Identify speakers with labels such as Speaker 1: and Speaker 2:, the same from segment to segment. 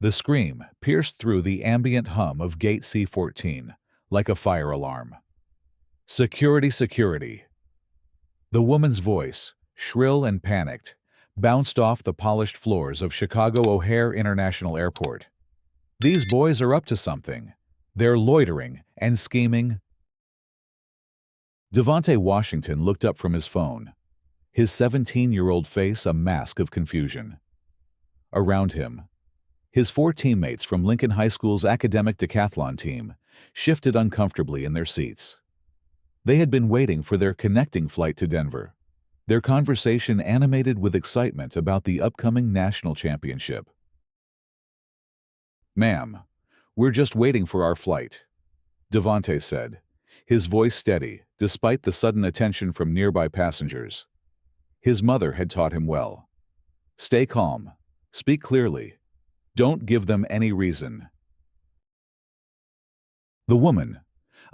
Speaker 1: The scream pierced through the ambient hum of Gate C-14 like a fire alarm. Security, security. The woman's voice, shrill and panicked, bounced off the polished floors of Chicago O'Hare International Airport. These boys are up to something. They're loitering and scheming. Devonte Washington looked up from his phone, his 17-year-old face a mask of confusion. Around him, his 4 teammates from Lincoln High School's academic decathlon team shifted uncomfortably in their seats. They had been waiting for their connecting flight to Denver, their conversation animated with excitement about the upcoming national championship. "Ma'am, we're just waiting for our flight," Devonte said, his voice steady despite the sudden attention from nearby passengers. His mother had taught him well. Stay calm, speak clearly, don't give them any reason. The woman,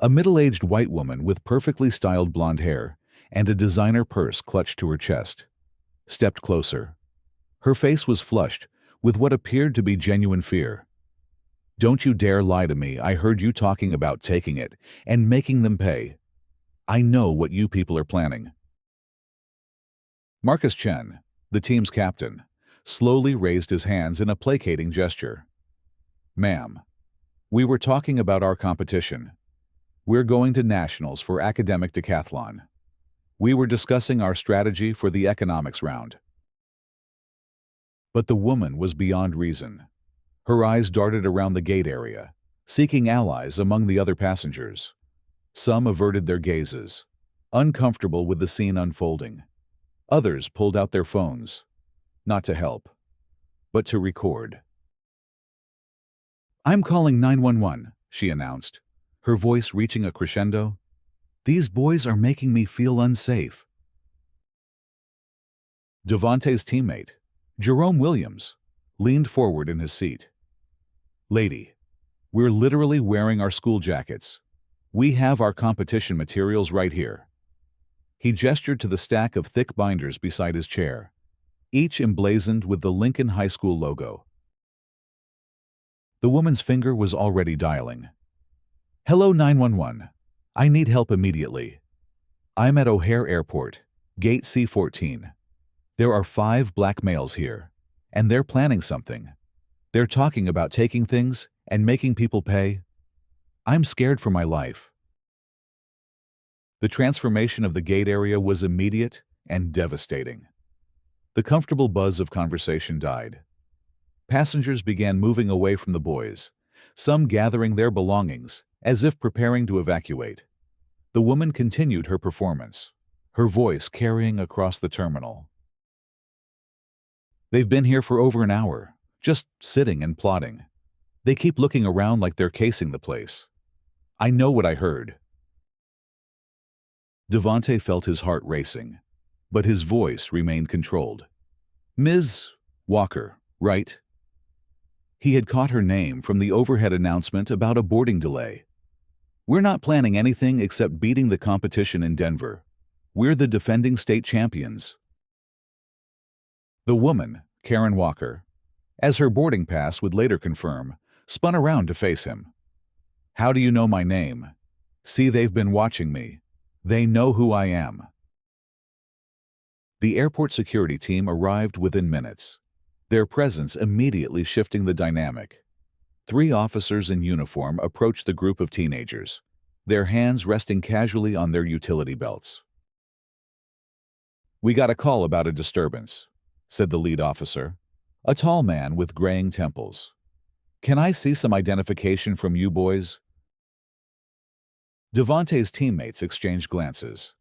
Speaker 1: a middle-aged white woman with perfectly styled blonde hair and a designer purse clutched to her chest, stepped closer. Her face was flushed with what appeared to be genuine fear. "Don't you dare lie to me. I heard you talking about taking it and making them pay. I know what you people are planning." Marcus Chen, the team's captain, slowly raised his hands in a placating gesture. "Ma'am, we were talking about our competition. We're going to nationals for academic decathlon. We were discussing our strategy for the economics round." But the woman was beyond reason. Her eyes darted around the gate area, seeking allies among the other passengers. Some averted their gazes, uncomfortable with the scene unfolding. Others pulled out their phones, not to help, but to record. "I'm calling 911, she announced, her voice reaching a crescendo. "These boys are making me feel unsafe." Devonte's teammate, Jerome Williams, leaned forward in his seat. "Lady, we're literally wearing our school jackets. We have our competition materials right here." He gestured to the stack of thick binders beside his chair, each emblazoned with the Lincoln High School logo. The woman's finger was already dialing. "Hello 911. I need help immediately. I'm at O'Hare Airport, Gate C-14. There are 5 black males here, and they're planning something. They're talking about taking things and making people pay. I'm scared for my life." The transformation of the gate area was immediate and devastating. The comfortable buzz of conversation died. Passengers began moving away from the boys, some gathering their belongings as if preparing to evacuate. The woman continued her performance, her voice carrying across the terminal. "They've been here for over an hour, just sitting and plotting. They keep looking around like they're casing the place. I know what I heard." Devonte felt his heart racing, but his voice remained controlled. "Ms. Walker, right?" He had caught her name from the overhead announcement about a boarding delay. "We're not planning anything except beating the competition in Denver. We're the defending state champions." The woman, Karen Walker, as her boarding pass would later confirm, spun around to face him. "How do you know my name? See, they've been watching me. They know who I am." The airport security team arrived within minutes, their presence immediately shifting the dynamic. 3 officers in uniform approached the group of teenagers, their hands resting casually on their utility belts. "We got a call about a disturbance," said the lead officer, a tall man with graying temples. "Can I see some identification from you boys?" Devonte's teammates exchanged glances.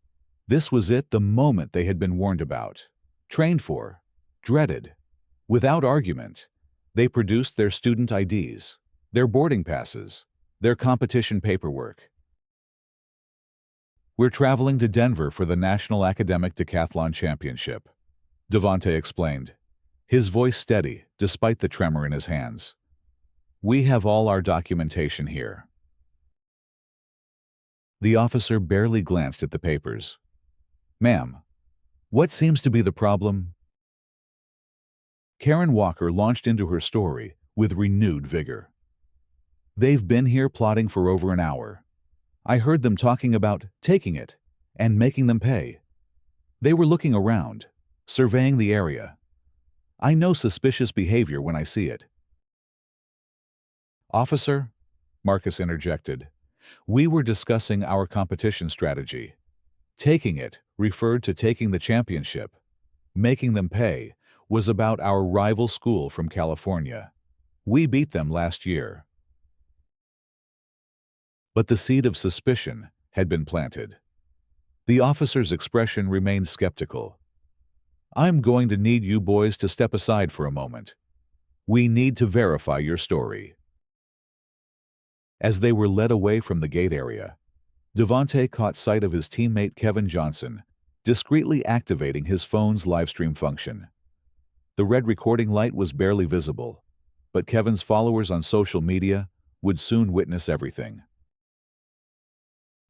Speaker 1: This was it, the moment they had been warned about, trained for, dreaded. Without argument, they produced their student IDs, their boarding passes, their competition paperwork. "We're traveling to Denver for the National Academic Decathlon Championship," Devonte explained, his voice steady despite the tremor in his hands. "We have all our documentation here." The officer barely glanced at the papers. "Ma'am, what seems to be the problem?" Karen Walker launched into her story with renewed vigor. They've been here plotting for over an hour. I heard them talking about taking it and making them pay. They were looking around, surveying the area. I know suspicious behavior when I see it. Officer, Marcus interjected, we were discussing our competition strategy. Taking it referred to taking the championship. Making them pay was about our rival school from California. We beat them last year. But the seed of suspicion had been planted. The officer's expression remained skeptical. I'm going to need you boys to step aside for a moment. We need to verify your story. As they were led away from the gate area, Devonte caught sight of his teammate Kevin Johnson, discreetly activating his phone's livestream function. The red recording light was barely visible, but Kevin's followers on social media would soon witness everything.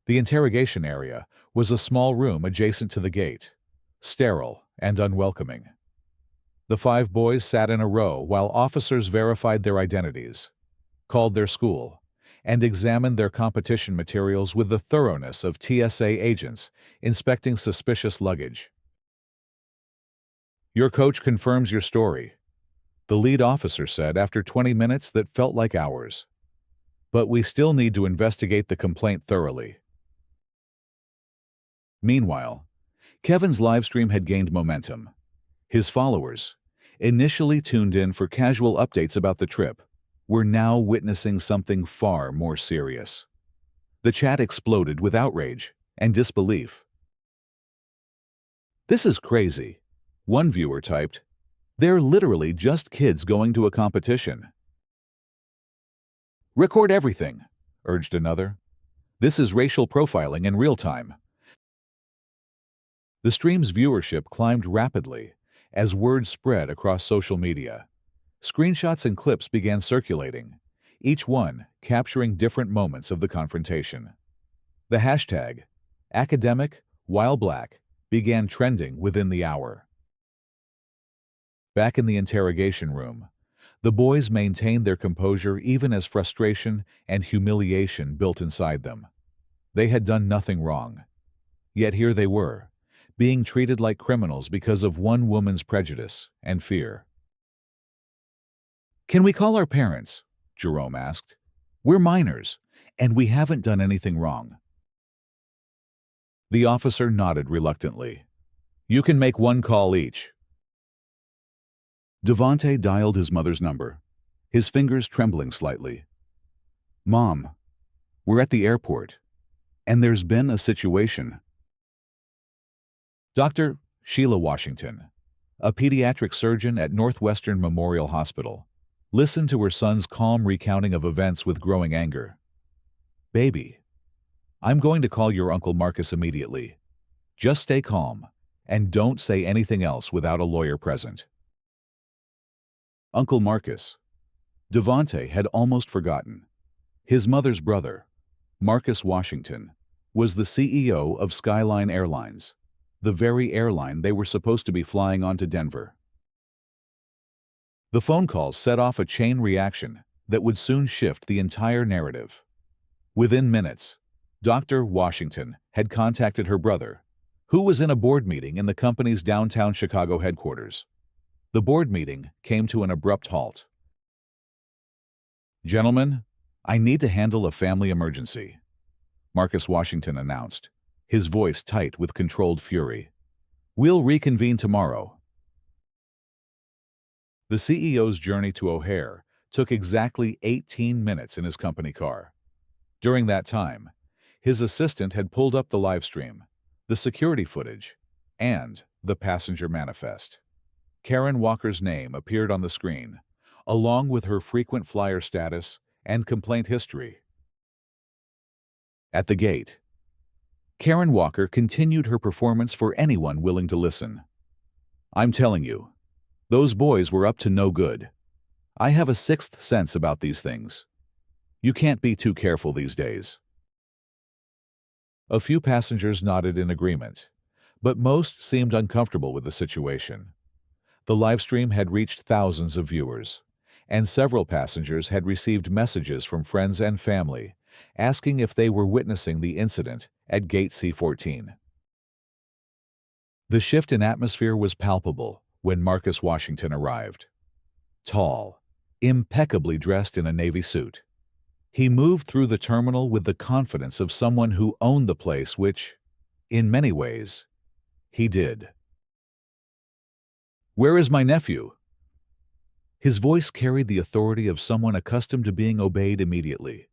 Speaker 1: The interrogation area was a small room adjacent to the gate, sterile and unwelcoming. The 5 boys sat in a row while officers verified their identities, called their school, and examined their competition materials with the thoroughness of TSA agents inspecting suspicious luggage. Your coach confirms your story, the lead officer said after 20 minutes that felt like hours. But we still need to investigate the complaint thoroughly. Meanwhile, Kevin's livestream had gained momentum. His followers, initially tuned in for casual updates about the trip, were now witnessing something far more serious. The chat exploded with outrage and disbelief. This is crazy, one viewer typed. They're literally just kids going to a competition. Record everything, urged another. This is racial profiling in real time. The stream's viewership climbed rapidly as word spread across social media. Screenshots and clips began circulating, each one capturing different moments of the confrontation. The hashtag, #AcademicWhileBlack, began trending within the hour. Back in the interrogation room, the boys maintained their composure even as frustration and humiliation built inside them. They had done nothing wrong. Yet here they were, being treated like criminals because of one woman's prejudice and fear. Can we call our parents? Jerome asked. We're minors, and we haven't done anything wrong. The officer nodded reluctantly. You can make one call each. Devonte dialed his mother's number, his fingers trembling slightly. Mom, we're at the airport, and there's been a situation. Dr. Sheila Washington, a pediatric surgeon at Northwestern Memorial Hospital, listened to her son's calm recounting of events with growing anger. Baby, I'm going to call your Uncle Marcus immediately. Just stay calm, and don't say anything else without a lawyer present. Uncle Marcus. Devonte had almost forgotten. His mother's brother, Marcus Washington, was the CEO of Skyline Airlines, the very airline they were supposed to be flying on to Denver. The phone call set off a chain reaction that would soon shift the entire narrative. Within minutes, Dr. Washington had contacted her brother, who was in a board meeting in the company's downtown Chicago headquarters. The board meeting came to an abrupt halt. Gentlemen, I need to handle a family emergency, Marcus Washington announced, his voice tight with controlled fury. We'll reconvene tomorrow. The CEO's journey to O'Hare took exactly 18 minutes in his company car. During that time, his assistant had pulled up the live stream, the security footage, and the passenger manifest. Karen Walker's name appeared on the screen, along with her frequent flyer status and complaint history. At the gate, Karen Walker continued her performance for anyone willing to listen. I'm telling you, those boys were up to no good. I have a sixth sense about these things. You can't be too careful these days. A few passengers nodded in agreement, but most seemed uncomfortable with the situation. The livestream had reached thousands of viewers, and several passengers had received messages from friends and family asking if they were witnessing the incident at Gate C-14. The shift in atmosphere was palpable when Marcus Washington arrived. Tall, impeccably dressed in a navy suit, he moved through the terminal with the confidence of someone who owned the place, which, in many ways, he did. "Where is my nephew?" His voice carried the authority of someone accustomed to being obeyed immediately.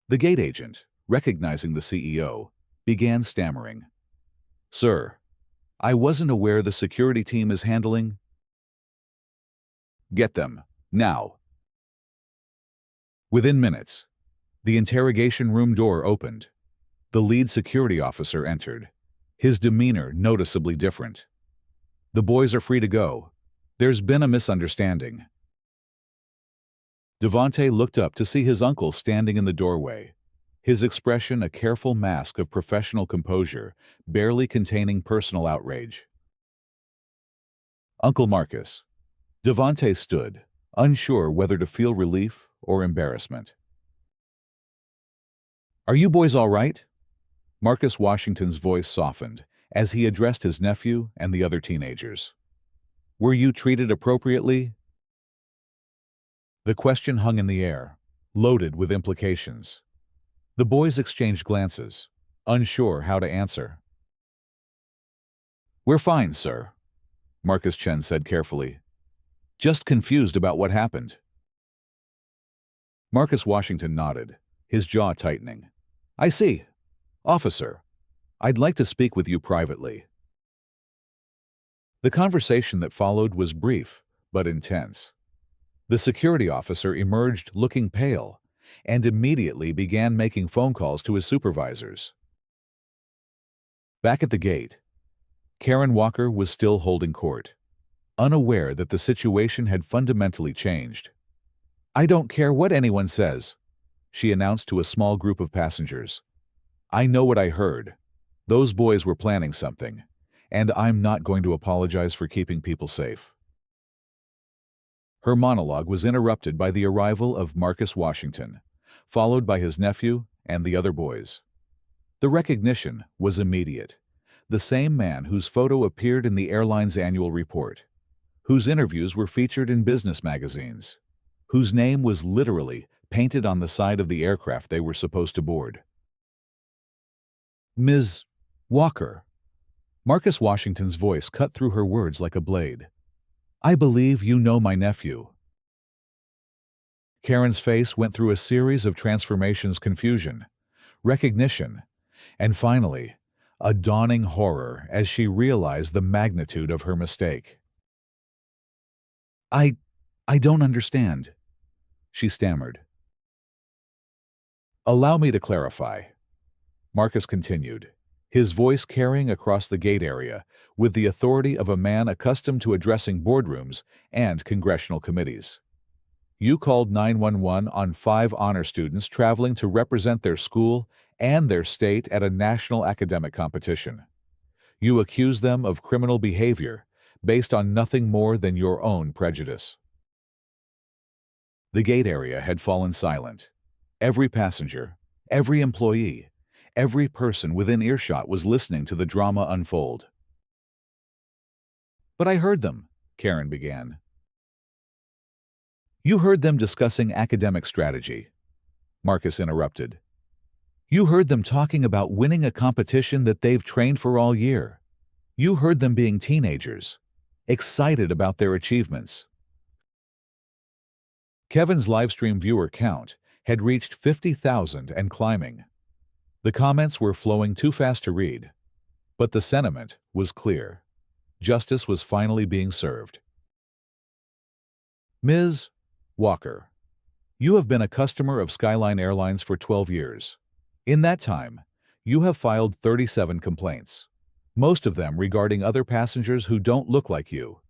Speaker 1: The gate agent, recognizing the CEO, began stammering. "Sir, I wasn't aware the security team is handling—" "Get them, now." Within minutes, the interrogation room door opened. The lead security officer entered, his demeanor noticeably different. "The boys are free to go. There's been a misunderstanding." Devonte looked up to see his uncle standing in the doorway, his expression a careful mask of professional composure, barely containing personal outrage. "Uncle Marcus." Devonte stood, unsure whether to feel relief or embarrassment. "Are you boys all right?" Marcus Washington's voice softened as he addressed his nephew and the other teenagers. "Were you treated appropriately?" The question hung in the air, loaded with implications. The boys exchanged glances, unsure how to answer. "We're fine, sir," Marcus Chen said carefully. "Just confused about what happened." Marcus Washington nodded, his jaw tightening. "I see. Officer, I'd like to speak with you privately." The conversation that followed was brief, but intense. The security officer emerged looking pale and immediately began making phone calls to his supervisors. Back at the gate, Karen Walker was still holding court, unaware that the situation had fundamentally changed. "I don't care what anyone says," she announced to a small group of passengers. "I know what I heard. Those boys were planning something, and I'm not going to apologize for keeping people safe." Her monologue was interrupted by the arrival of Marcus Washington, followed by his nephew and the other boys. The recognition was immediate. The same man whose photo appeared in the airline's annual report, whose interviews were featured in business magazines, whose name was literally painted on the side of the aircraft they were supposed to board. "Ms. Walker." Marcus Washington's voice cut through her words like a blade. "I believe you know my nephew." Karen's face went through a series of transformations: confusion, recognition, and finally, a dawning horror as she realized the magnitude of her mistake. I don't understand," she stammered. "Allow me to clarify," Marcus continued, his voice carrying across the gate area with the authority of a man accustomed to addressing boardrooms and congressional committees. "You called 911 on 5 honor students traveling to represent their school and their state at a national academic competition. You accused them of criminal behavior based on nothing more than your own prejudice." The gate area had fallen silent. Every passenger, every employee, every person within earshot was listening to the drama unfold. "But I heard them," Karen began. "You heard them discussing academic strategy," Marcus interrupted. "You heard them talking about winning a competition that they've trained for all year. You heard them being teenagers, excited about their achievements." Kevin's livestream viewer count had reached 50,000 and climbing. The comments were flowing too fast to read, but the sentiment was clear. Justice was finally being served. "Ms. Walker, you have been a customer of Skyline Airlines for 12 years. In that time, you have filed 37 complaints, most of them regarding other passengers who don't look like you.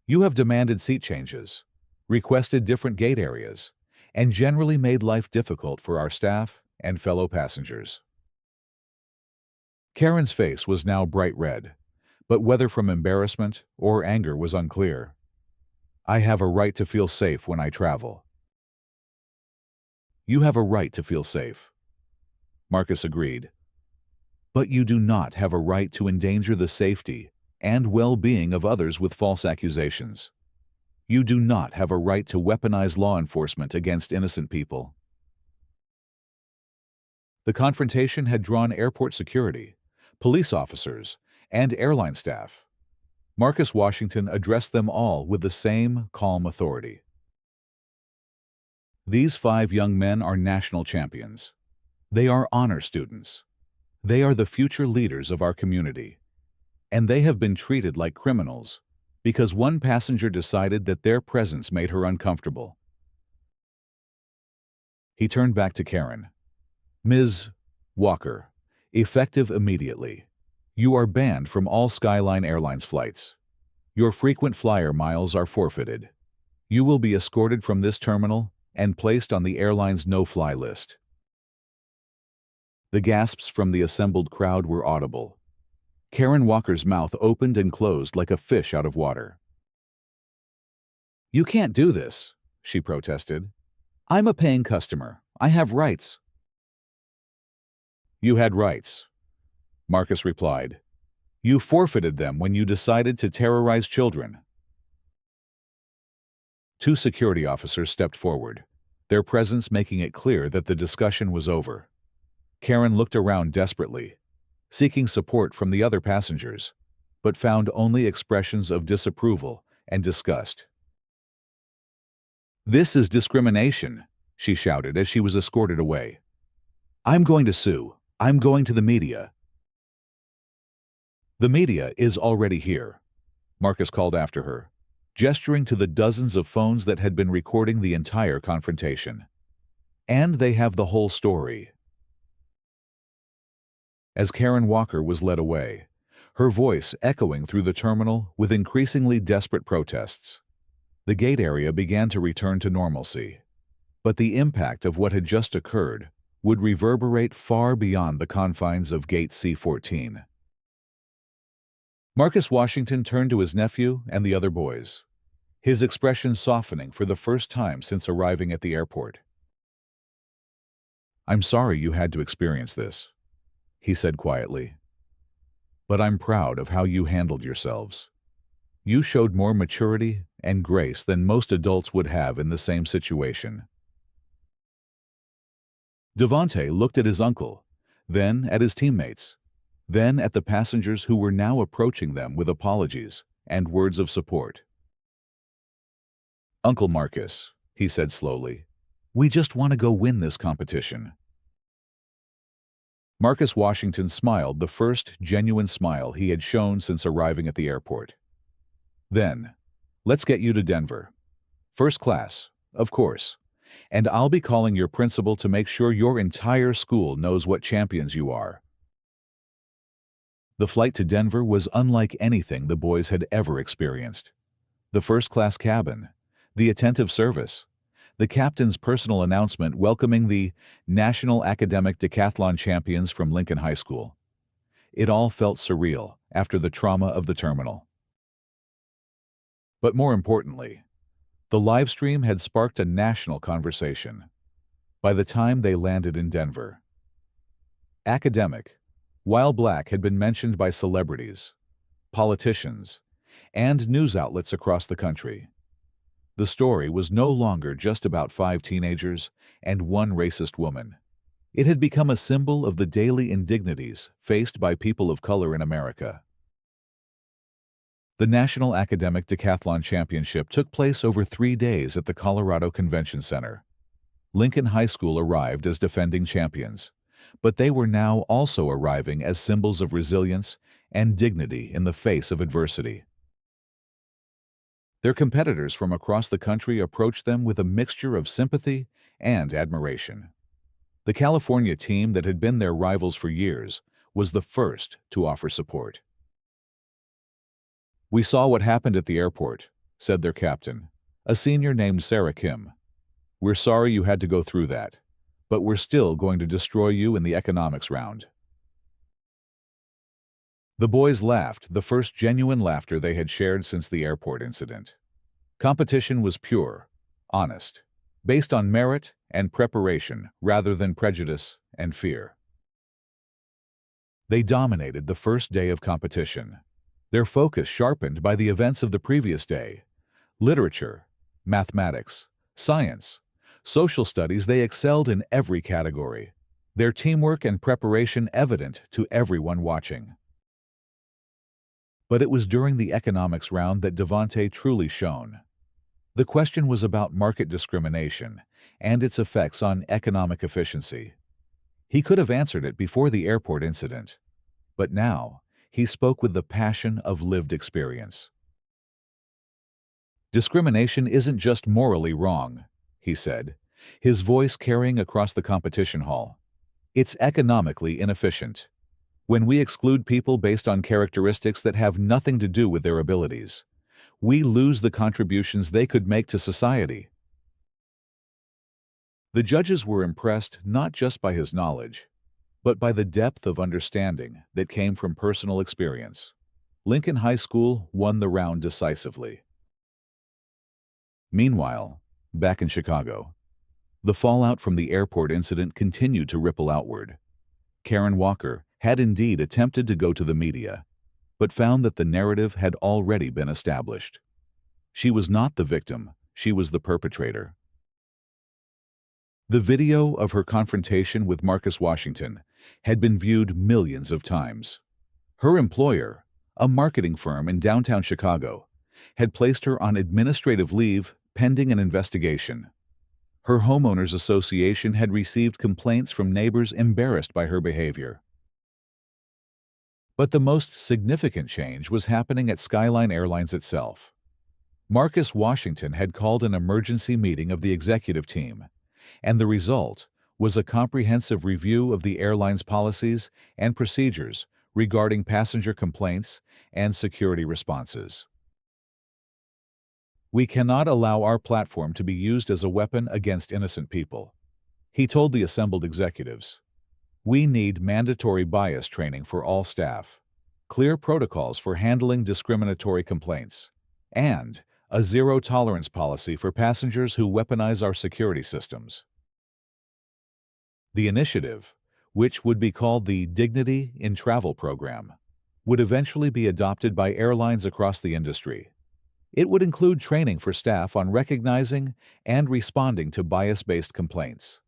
Speaker 1: You have demanded seat changes, requested different gate areas, and generally made life difficult for our staff and fellow passengers." Karen's face was now bright red, but whether from embarrassment or anger was unclear. I have a right to feel safe when I travel. You have a right to feel safe. Marcus agreed. But you do not have a right to endanger the safety and well-being of others with false accusations. You do not have a right to weaponize law enforcement against innocent people. The confrontation had drawn airport security, police officers, and airline staff. Marcus Washington addressed them all with the same calm authority. These 5 young men are national champions. They are honor students. They are the future leaders of our community. And they have been treated like criminals because one passenger decided that their presence made her uncomfortable. He turned back to Karen. Ms. Walker, effective immediately. You are banned from all Skyline Airlines flights. Your frequent flyer miles are forfeited. You will be escorted from this terminal and placed on the airline's no-fly list. The gasps from the assembled crowd were audible. Karen Walker's mouth opened and closed like a fish out of water. You can't do this, she protested. I'm a paying customer. I have rights. You had rights, Marcus replied. You forfeited them when you decided to terrorize children. 2 security officers stepped forward, their presence making it clear that the discussion was over. Karen looked around desperately, seeking support from the other passengers, but found only expressions of disapproval and disgust. This is discrimination, she shouted as she was escorted away. I'm going to sue. I'm going to the media. The media is already here, Marcus called after her, gesturing to the dozens of phones that had been recording the entire confrontation. And they have the whole story. As Karen Walker was led away, her voice echoing through the terminal with increasingly desperate protests, the gate area began to return to normalcy. But the impact of what had just occurred would reverberate far beyond the confines of Gate C-14. Marcus Washington turned to his nephew and the other boys, his expression softening for the first time since arriving at the airport. I'm sorry you had to experience this, he said quietly. But I'm proud of how you handled yourselves. You showed more maturity and grace than most adults would have in the same situation. Devonte looked at his uncle, then at his teammates, then at the passengers who were now approaching them with apologies and words of support. Uncle Marcus, he said slowly, we just want to go win this competition. Marcus Washington smiled, the first genuine smile he had shown since arriving at the airport. Then, let's get you to Denver. First class, of course. And I'll be calling your principal to make sure your entire school knows what champions you are. The flight to Denver was unlike anything the boys had ever experienced. The first-class cabin, the attentive service, the captain's personal announcement welcoming the National Academic Decathlon champions from Lincoln High School. It all felt surreal after the trauma of the terminal. But more importantly, the livestream had sparked a national conversation. By the time they landed in Denver, academic, while black had been mentioned by celebrities, politicians, and news outlets across the country. The story was no longer just about 5 teenagers and 1 racist woman. It had become a symbol of the daily indignities faced by people of color in America. The National Academic Decathlon Championship took place over 3 days at the Colorado Convention Center. Lincoln High School arrived as defending champions, but they were now also arriving as symbols of resilience and dignity in the face of adversity. Their competitors from across the country approached them with a mixture of sympathy and admiration. The California team that had been their rivals for years was the first to offer support. We saw what happened at the airport, said their captain, a senior named Sarah Kim. We're sorry you had to go through that, but we're still going to destroy you in the economics round. The boys laughed, the first genuine laughter they had shared since the airport incident. Competition was pure, honest, based on merit and preparation rather than prejudice and fear. They dominated the first day of competition, their focus sharpened by the events of the previous day. Literature, mathematics, science, social studies, they excelled in every category, their teamwork and preparation evident to everyone watching. But it was during the economics round that Devonte truly shone. The question was about market discrimination and its effects on economic efficiency. He could have answered it before the airport incident, but now he spoke with the passion of lived experience. Discrimination isn't just morally wrong, he said, his voice carrying across the competition hall. It's economically inefficient. When we exclude people based on characteristics that have nothing to do with their abilities, we lose the contributions they could make to society. The judges were impressed not just by his knowledge, but by the depth of understanding that came from personal experience. Lincoln High School won the round decisively. Meanwhile, back in Chicago, the fallout from the airport incident continued to ripple outward. Karen Walker had indeed attempted to go to the media, but found that the narrative had already been established. She was not the victim, she was the perpetrator. The video of her confrontation with Marcus Washington had been viewed millions of times. Her employer, a marketing firm in downtown Chicago, had placed her on administrative leave pending an investigation. Her homeowners association had received complaints from neighbors embarrassed by her behavior. But the most significant change was happening at Skyline Airlines itself. Marcus Washington had called an emergency meeting of the executive team, and the result was a comprehensive review of the airline's policies and procedures regarding passenger complaints and security responses. "We cannot allow our platform to be used as a weapon against innocent people," he told the assembled executives. "We need mandatory bias training for all staff, clear protocols for handling discriminatory complaints, and a zero-tolerance policy for passengers who weaponize our security systems." The initiative, which would be called the Dignity in Travel program, would eventually be adopted by airlines across the industry. It would include training for staff on recognizing and responding to bias-based complaints,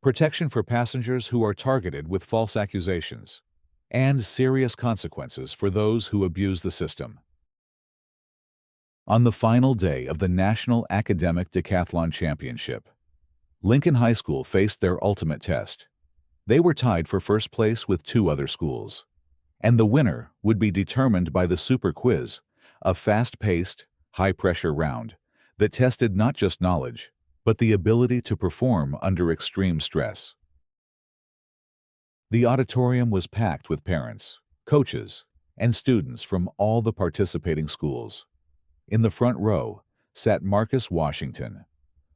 Speaker 1: protection for passengers who are targeted with false accusations, and serious consequences for those who abuse the system. On the final day of the National Academic Decathlon Championship, Lincoln High School faced their ultimate test. They were tied for first place with two other schools, and the winner would be determined by the Super Quiz, a fast-paced, high-pressure round that tested not just knowledge, but the ability to perform under extreme stress. The auditorium was packed with parents, coaches, and students from all the participating schools. In the front row sat Marcus Washington,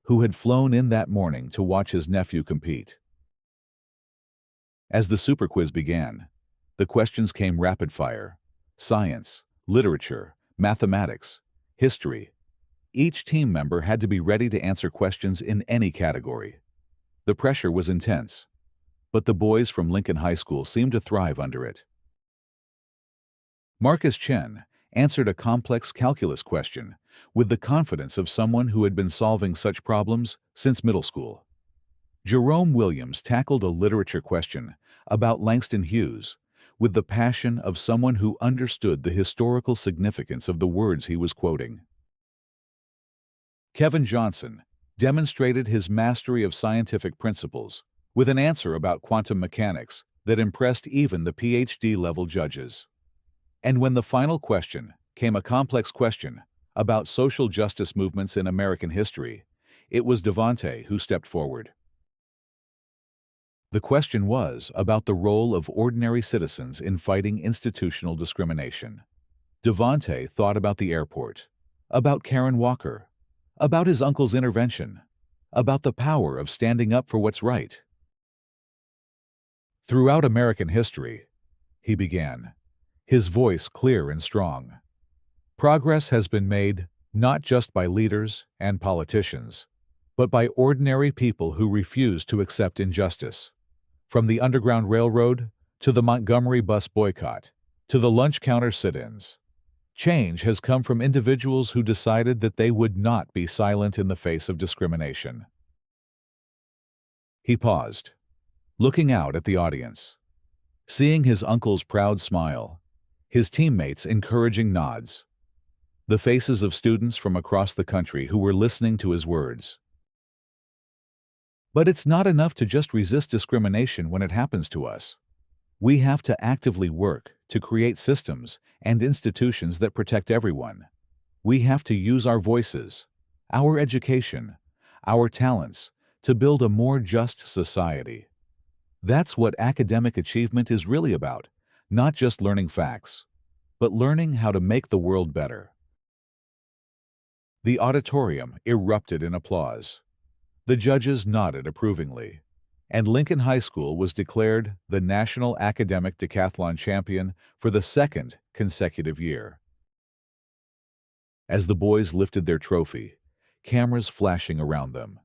Speaker 1: who had flown in that morning to watch his nephew compete. As the Super Quiz began, the questions came rapid fire: science, literature, mathematics, history. Each team member had to be ready to answer questions in any category. The pressure was intense, but the boys from Lincoln High School seemed to thrive under it. Marcus Chen answered a complex calculus question with the confidence of someone who had been solving such problems since middle school. Jerome Williams tackled a literature question about Langston Hughes with the passion of someone who understood the historical significance of the words he was quoting. Kevin Johnson demonstrated his mastery of scientific principles with an answer about quantum mechanics that impressed even the PhD-level judges. And when the final question came, a complex question about social justice movements in American history, it was Devonte who stepped forward. The question was about the role of ordinary citizens in fighting institutional discrimination. Devonte thought about the airport, about Karen Walker, about his uncle's intervention, about the power of standing up for what's right. "Throughout American history," he began, his voice clear and strong, "progress has been made, not just by leaders and politicians, but by ordinary people who refuse to accept injustice. From the Underground Railroad to the Montgomery bus boycott to the lunch counter sit-ins, change has come from individuals who decided that they would not be silent in the face of discrimination. He paused, looking out at the audience. Seeing his uncle's proud smile, his teammates' encouraging nods, the faces of students from across the country who were listening to his words. But it's not enough to just resist discrimination when it happens to us. We have to actively work to create systems and institutions that protect everyone. We have to use our voices, our education, our talents to build a more just society. That's what academic achievement is really about, not just learning facts, but learning how to make the world better. The auditorium erupted in applause. The judges nodded approvingly, and Lincoln High School was declared the National Academic Decathlon Champion for the second consecutive year. As the boys lifted their trophy, cameras flashing around them,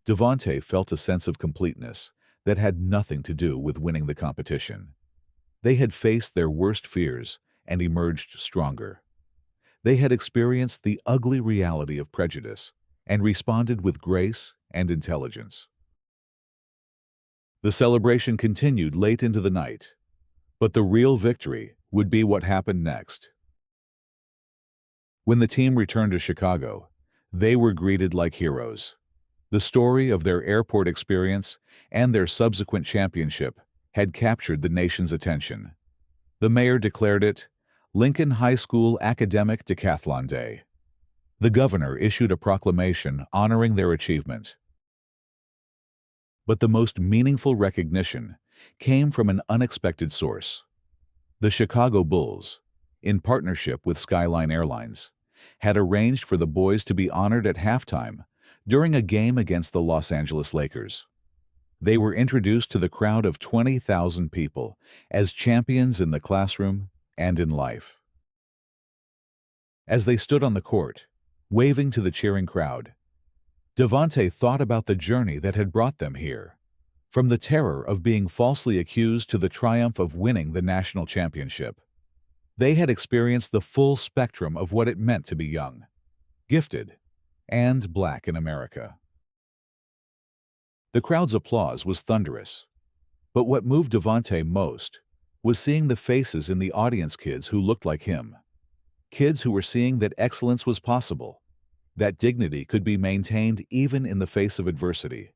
Speaker 1: Devonte felt a sense of completeness that had nothing to do with winning the competition. They had faced their worst fears and emerged stronger. They had experienced the ugly reality of prejudice and responded with grace and intelligence. The celebration continued late into the night, but the real victory would be what happened next. When the team returned to Chicago, they were greeted like heroes. The story of their airport experience and their subsequent championship had captured the nation's attention. The mayor declared it Lincoln High School Academic Decathlon Day. The governor issued a proclamation honoring their achievement. But the most meaningful recognition came from an unexpected source. The Chicago Bulls, in partnership with Skyline Airlines, had arranged for the boys to be honored at halftime during a game against the Los Angeles Lakers. They were introduced to the crowd of 20,000 people as champions in the classroom and in life. As they stood on the court, waving to the cheering crowd, Devonte thought about the journey that had brought them here. From the terror of being falsely accused to the triumph of winning the national championship. They had experienced the full spectrum of what it meant to be young, gifted, and black in America. The crowd's applause was thunderous, but what moved Devonte most was seeing the faces in the audience, kids who looked like him. Kids who were seeing that excellence was possible, that dignity could be maintained even in the face of adversity,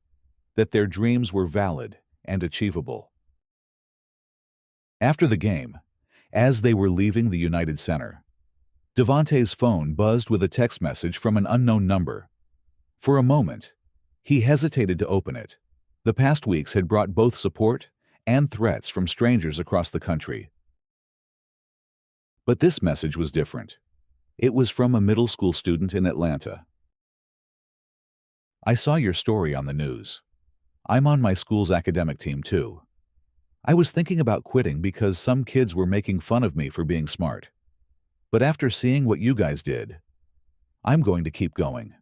Speaker 1: that their dreams were valid and achievable. After the game, as they were leaving the United Center, Devonte's phone buzzed with a text message from an unknown number. For a moment, he hesitated to open it. The past weeks had brought both support and threats from strangers across the country. But this message was different. It was from a middle school student in Atlanta. I saw your story on the news. I'm on my school's academic team too. I was thinking about quitting because some kids were making fun of me for being smart. But after seeing what you guys did, I'm going to keep going.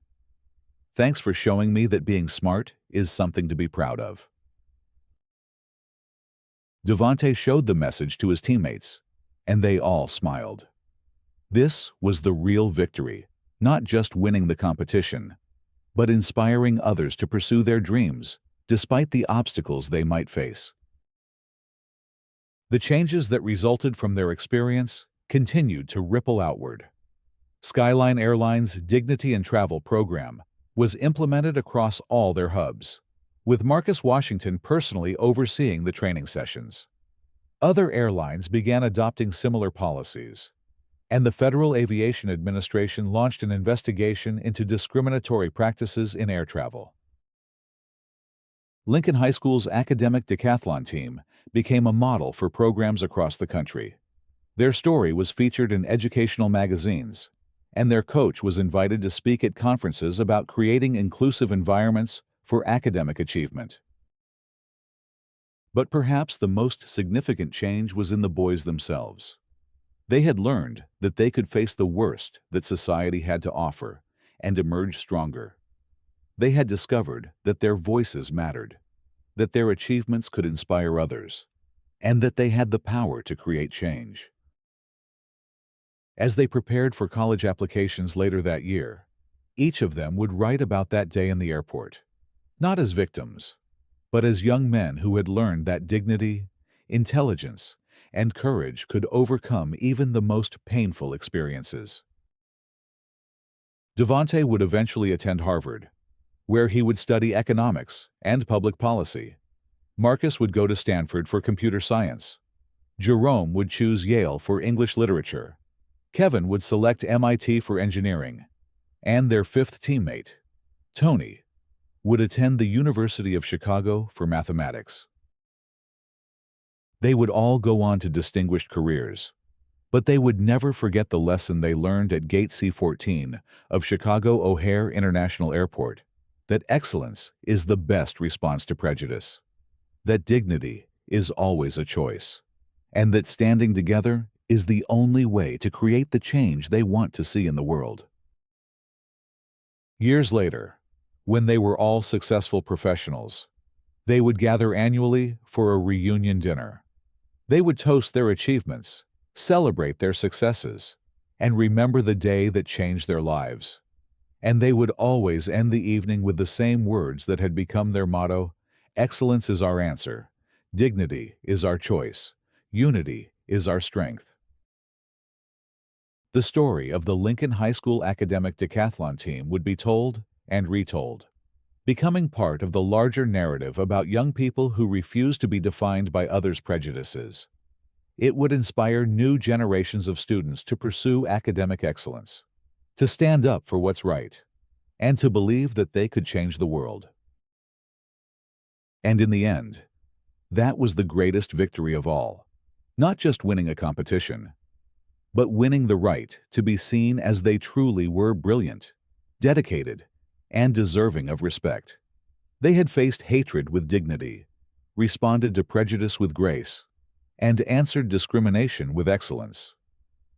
Speaker 1: Thanks for showing me that being smart is something to be proud of. Devonte showed the message to his teammates, and they all smiled. This was the real victory, not just winning the competition, but inspiring others to pursue their dreams, despite the obstacles they might face. The changes that resulted from their experience continued to ripple outward. Skyline Airlines' Dignity and Travel program was implemented across all their hubs, with Marcus Washington personally overseeing the training sessions. Other airlines began adopting similar policies, and the Federal Aviation Administration launched an investigation into discriminatory practices in air travel. Lincoln High School's academic decathlon team became a model for programs across the country. Their story was featured in educational magazines, and their coach was invited to speak at conferences about creating inclusive environments for academic achievement. But perhaps the most significant change was in the boys themselves. They had learned that they could face the worst that society had to offer and emerge stronger. They had discovered that their voices mattered, that their achievements could inspire others, and that they had the power to create change. As they prepared for college applications later that year, each of them would write about that day in the airport, not as victims, but as young men who had learned that dignity, intelligence, and courage could overcome even the most painful experiences. Devonte would eventually attend Harvard, where he would study economics and public policy. Marcus would go to Stanford for computer science. Jerome would choose Yale for English literature. Kevin would select MIT for engineering. And their fifth teammate, Tony, would attend the University of Chicago for mathematics. They would all go on to distinguished careers, but they would never forget the lesson they learned at Gate C-14 of Chicago O'Hare International Airport, that excellence is the best response to prejudice, that dignity is always a choice, and that standing together is the only way to create the change they want to see in the world. Years later, when they were all successful professionals, they would gather annually for a reunion dinner. They would toast their achievements, celebrate their successes, and remember the day that changed their lives. And they would always end the evening with the same words that had become their motto: excellence is our answer, dignity is our choice, unity is our strength. The story of the Lincoln High School academic decathlon team would be told and retold, becoming part of the larger narrative about young people who refuse to be defined by others' prejudices. It would inspire new generations of students to pursue academic excellence, to stand up for what's right, and to believe that they could change the world. And in the end, that was the greatest victory of all, not just winning a competition, but winning the right to be seen as they truly were: brilliant, dedicated, and deserving of respect. They had faced hatred with dignity, responded to prejudice with grace, and answered discrimination with excellence.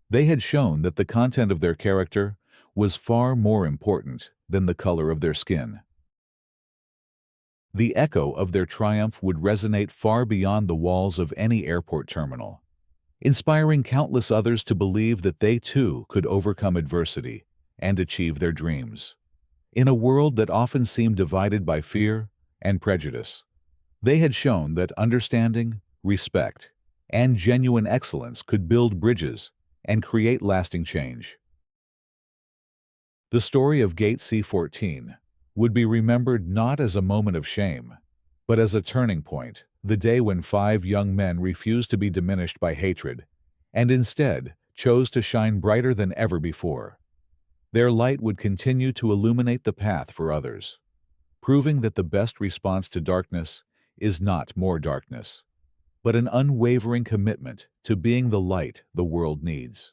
Speaker 1: They had shown that the content of their character was far more important than the color of their skin. The echo of their triumph would resonate far beyond the walls of any airport terminal, inspiring countless others to believe that they too could overcome adversity and achieve their dreams. In a world that often seemed divided by fear and prejudice, they had shown that understanding, respect, and genuine excellence could build bridges and create lasting change. The story of Gate C-14 would be remembered not as a moment of shame, but as a turning point, the day when 5 young men refused to be diminished by hatred and instead chose to shine brighter than ever before. Their light would continue to illuminate the path for others, proving that the best response to darkness is not more darkness, but an unwavering commitment to being the light the world needs.